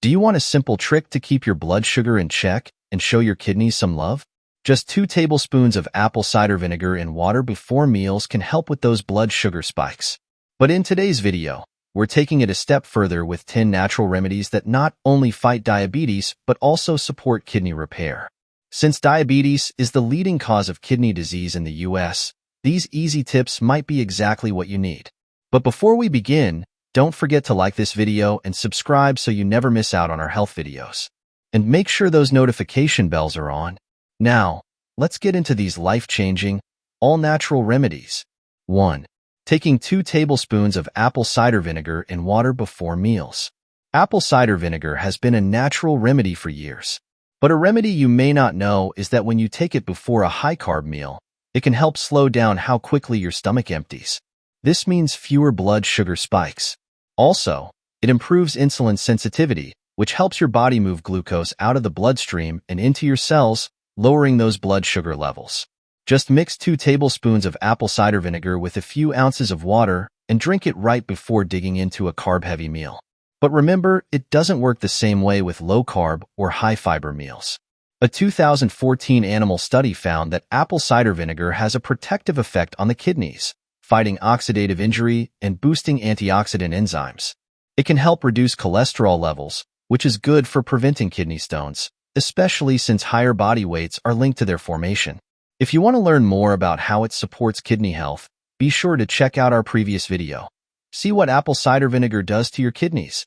Do you want a simple trick to keep your blood sugar in check and show your kidneys some love? Just 2 tablespoons of apple cider vinegar in water before meals can help with those blood sugar spikes. But in today's video, we're taking it a step further with 10 natural remedies that not only fight diabetes, but also support kidney repair. Since diabetes is the leading cause of kidney disease in the US, these easy tips might be exactly what you need. But before we begin, don't forget to like this video and subscribe so you never miss out on our health videos. And make sure those notification bells are on. Now, let's get into these life-changing, all-natural remedies. 1. Taking 2 tablespoons of apple cider vinegar in water before meals. Apple cider vinegar has been a natural remedy for years. But a remedy you may not know is that when you take it before a high-carb meal, it can help slow down how quickly your stomach empties. This means fewer blood sugar spikes. Also, it improves insulin sensitivity, which helps your body move glucose out of the bloodstream and into your cells, lowering those blood sugar levels. Just mix 2 tablespoons of apple cider vinegar with a few ounces of water and drink it right before digging into a carb-heavy meal. But remember, it doesn't work the same way with low-carb or high-fiber meals. A 2014 animal study found that apple cider vinegar has a protective effect on the kidneys, fighting oxidative injury and boosting antioxidant enzymes. It can help reduce cholesterol levels, which is good for preventing kidney stones, especially since higher body weights are linked to their formation. If you want to learn more about how it supports kidney health, be sure to check out our previous video. See what apple cider vinegar does to your kidneys.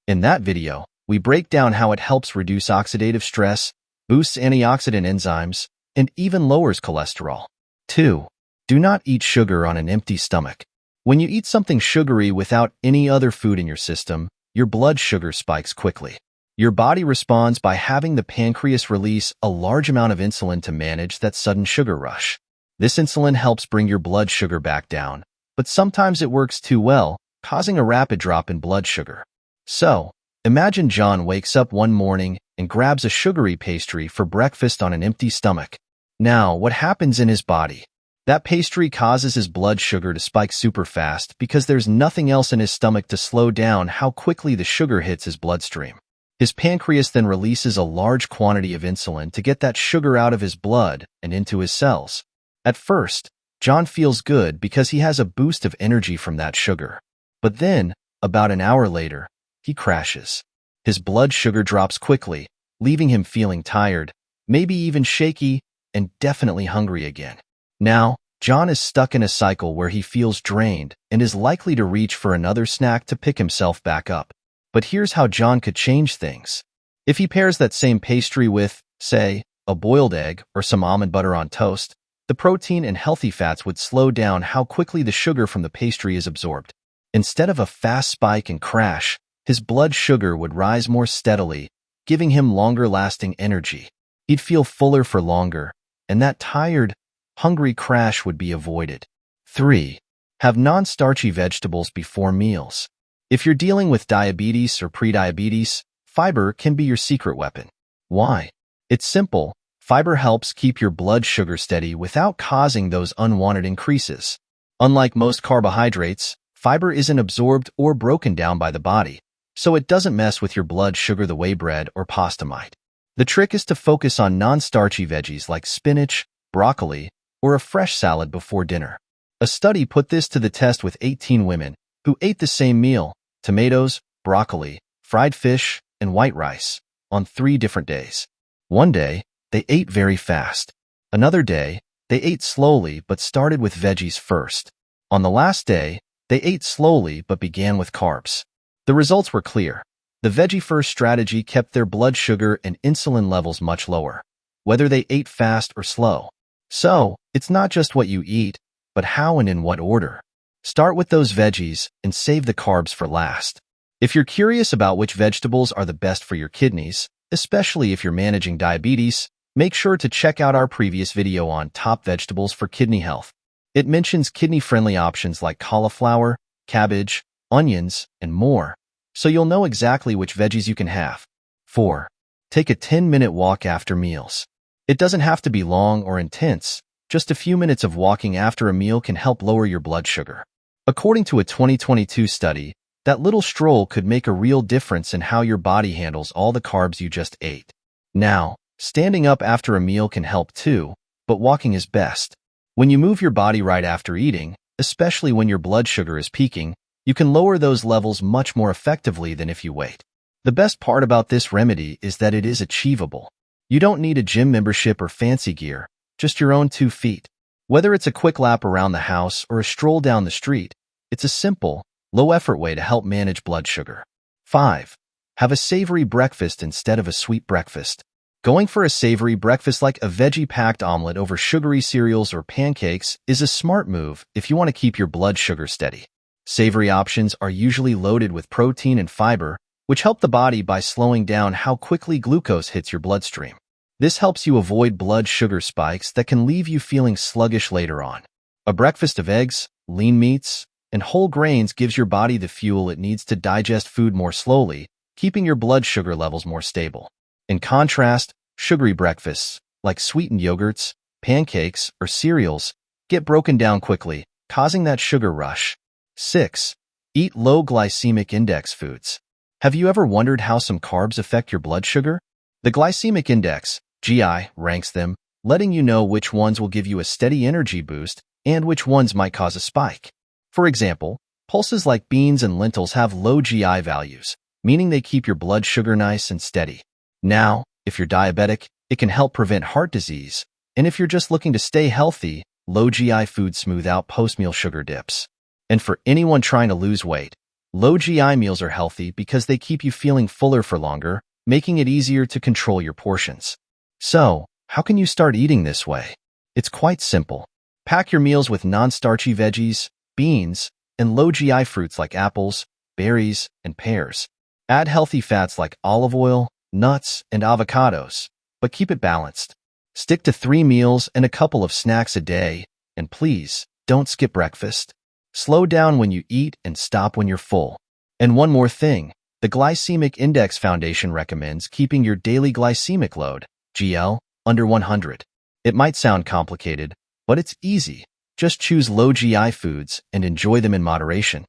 In that video, we break down how it helps reduce oxidative stress, boosts antioxidant enzymes, and even lowers cholesterol. 2. Do not eat sugar on an empty stomach. When you eat something sugary without any other food in your system, your blood sugar spikes quickly. Your body responds by having the pancreas release a large amount of insulin to manage that sudden sugar rush. This insulin helps bring your blood sugar back down, but sometimes it works too well, causing a rapid drop in blood sugar. So, imagine John wakes up one morning and grabs a sugary pastry for breakfast on an empty stomach. Now, what happens in his body? That pastry causes his blood sugar to spike super fast because there's nothing else in his stomach to slow down how quickly the sugar hits his bloodstream. His pancreas then releases a large quantity of insulin to get that sugar out of his blood and into his cells. At first, John feels good because he has a boost of energy from that sugar. But then, about an hour later, he crashes. His blood sugar drops quickly, leaving him feeling tired, maybe even shaky, and definitely hungry again. Now, John is stuck in a cycle where he feels drained and is likely to reach for another snack to pick himself back up. But here's how John could change things. If he pairs that same pastry with, say, a boiled egg or some almond butter on toast, the protein and healthy fats would slow down how quickly the sugar from the pastry is absorbed. Instead of a fast spike and crash, his blood sugar would rise more steadily, giving him longer-lasting energy. He'd feel fuller for longer, and that tired, hungry crash would be avoided. 3. Have non-starchy vegetables before meals. If you're dealing with diabetes or prediabetes, fiber can be your secret weapon. Why? It's simple. Fiber helps keep your blood sugar steady without causing those unwanted increases. Unlike most carbohydrates, fiber isn't absorbed or broken down by the body, so it doesn't mess with your blood sugar the way bread or pasta might. The trick is to focus on non-starchy veggies like spinach, broccoli, or a fresh salad before dinner. A study put this to the test with 18 women who ate the same meal, tomatoes, broccoli, fried fish, and white rice, on 3 different days. One day, they ate very fast. Another day, they ate slowly but started with veggies first. On the last day, they ate slowly but began with carbs. The results were clear. The veggie-first strategy kept their blood sugar and insulin levels much lower, whether they ate fast or slow. So, it's not just what you eat, but how and in what order. Start with those veggies and save the carbs for last. If you're curious about which vegetables are the best for your kidneys, especially if you're managing diabetes, make sure to check out our previous video on top vegetables for kidney health. It mentions kidney-friendly options like cauliflower, cabbage, onions, and more, so you'll know exactly which veggies you can have. 4. Take a 10-minute walk after meals. It doesn't have to be long or intense. Just a few minutes of walking after a meal can help lower your blood sugar. According to a 2022 study, That little stroll could make a real difference in how your body handles all the carbs you just ate. Now, standing up after a meal can help too, but walking is best. When you move your body right after eating, especially when your blood sugar is peaking, you can lower those levels much more effectively than if you wait. The best part about this remedy is that it is achievable. You don't need a gym membership or fancy gear, just your own 2 feet. Whether it's a quick lap around the house or a stroll down the street, it's a simple, low-effort way to help manage blood sugar. 5. Have a savory breakfast instead of a sweet breakfast. Going for a savory breakfast like a veggie-packed omelet over sugary cereals or pancakes is a smart move if you want to keep your blood sugar steady. Savory options are usually loaded with protein and fiber, which help the body by slowing down how quickly glucose hits your bloodstream. This helps you avoid blood sugar spikes that can leave you feeling sluggish later on. A breakfast of eggs, lean meats, and whole grains gives your body the fuel it needs to digest food more slowly, keeping your blood sugar levels more stable. In contrast, sugary breakfasts, like sweetened yogurts, pancakes, or cereals, get broken down quickly, causing that sugar rush. 6. Eat low glycemic index foods. Have you ever wondered how some carbs affect your blood sugar? The glycemic index, GI, ranks them, letting you know which ones will give you a steady energy boost and which ones might cause a spike. For example, pulses like beans and lentils have low GI values, meaning they keep your blood sugar nice and steady. Now, if you're diabetic, it can help prevent heart disease, and if you're just looking to stay healthy, low GI foods smooth out post-meal sugar dips. And for anyone trying to lose weight, low GI meals are healthy because they keep you feeling fuller for longer, making it easier to control your portions. So, how can you start eating this way? It's quite simple. Pack your meals with non-starchy veggies, beans, and low GI fruits like apples, berries, and pears. Add healthy fats like olive oil, nuts, and avocados, but keep it balanced. Stick to 3 meals and a couple of snacks a day, and please, don't skip breakfast. Slow down when you eat and stop when you're full. And one more thing, the Glycemic Index Foundation recommends keeping your daily glycemic load, GL, under 100. It might sound complicated, but it's easy. Just choose low GI foods and enjoy them in moderation.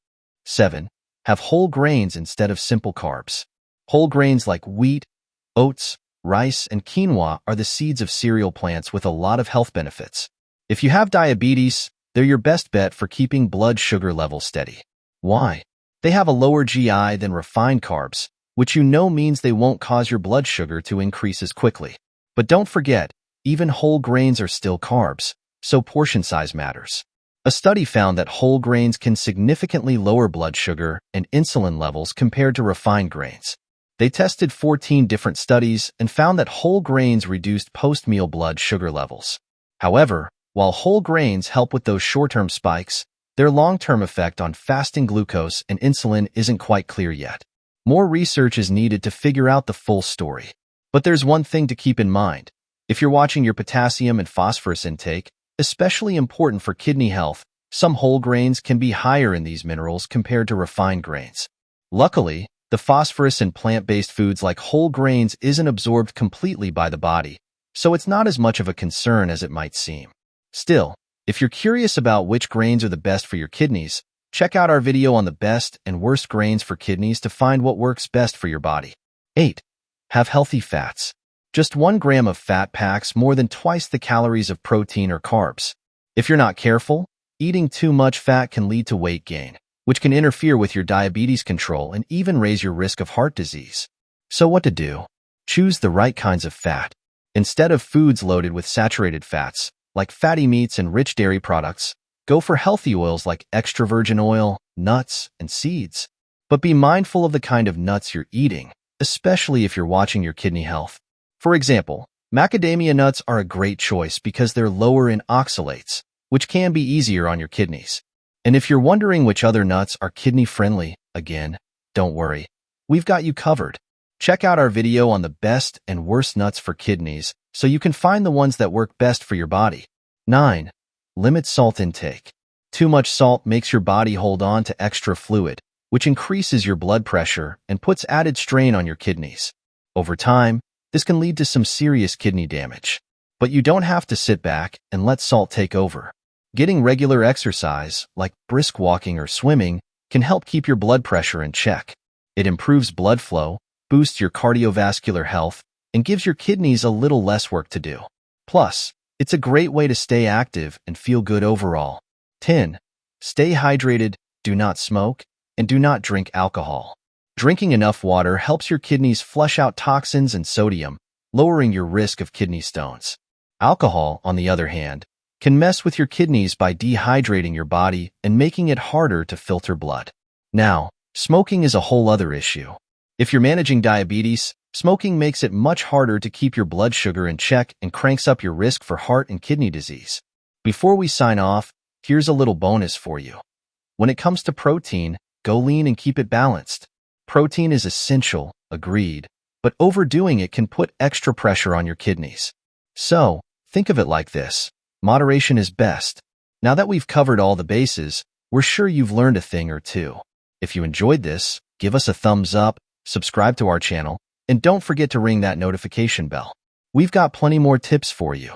7. Have whole grains instead of simple carbs. Whole grains like wheat, oats, rice, and quinoa are the seeds of cereal plants with a lot of health benefits. If you have diabetes, they're your best bet for keeping blood sugar levels steady. Why? They have a lower GI than refined carbs, which you know means they won't cause your blood sugar to increase as quickly. But don't forget, even whole grains are still carbs, so portion size matters. A study found that whole grains can significantly lower blood sugar and insulin levels compared to refined grains. They tested 14 different studies and found that whole grains reduced post-meal blood sugar levels. However, while whole grains help with those short-term spikes, their long-term effect on fasting glucose and insulin isn't quite clear yet. More research is needed to figure out the full story. But there's one thing to keep in mind. If you're watching your potassium and phosphorus intake, especially important for kidney health, some whole grains can be higher in these minerals compared to refined grains. Luckily, the phosphorus in plant-based foods like whole grains isn't absorbed completely by the body, so it's not as much of a concern as it might seem. Still, if you're curious about which grains are the best for your kidneys, check out our video on the best and worst grains for kidneys to find what works best for your body. 8. Have healthy fats. Just 1 gram of fat packs more than twice the calories of protein or carbs. If you're not careful, eating too much fat can lead to weight gain, which can interfere with your diabetes control and even raise your risk of heart disease. So what to do? Choose the right kinds of fat. Instead of foods loaded with saturated fats, like fatty meats and rich dairy products, go for healthy oils like extra virgin oil, nuts, and seeds. But be mindful of the kind of nuts you're eating, especially if you're watching your kidney health. For example, macadamia nuts are a great choice because they're lower in oxalates, which can be easier on your kidneys. And if you're wondering which other nuts are kidney-friendly, again, don't worry. We've got you covered. Check out our video on the best and worst nuts for kidneys so you can find the ones that work best for your body. 9. Limit salt intake. Too much salt makes your body hold on to extra fluid, which increases your blood pressure and puts added strain on your kidneys. Over time, this can lead to some serious kidney damage. But you don't have to sit back and let salt take over. Getting regular exercise, like brisk walking or swimming, can help keep your blood pressure in check. It improves blood flow, boosts your cardiovascular health, and gives your kidneys a little less work to do. Plus, it's a great way to stay active and feel good overall. 10. Stay hydrated, do not smoke, and do not drink alcohol. Drinking enough water helps your kidneys flush out toxins and sodium, lowering your risk of kidney stones. Alcohol, on the other hand, can mess with your kidneys by dehydrating your body and making it harder to filter blood. Now, smoking is a whole other issue. If you're managing diabetes, smoking makes it much harder to keep your blood sugar in check and cranks up your risk for heart and kidney disease. Before we sign off, here's a little bonus for you. When it comes to protein, go lean and keep it balanced. Protein is essential, agreed, but overdoing it can put extra pressure on your kidneys. So, think of it like this. Moderation is best. Now that we've covered all the bases, we're sure you've learned a thing or two. If you enjoyed this, give us a thumbs up, subscribe to our channel, and don't forget to ring that notification bell. We've got plenty more tips for you.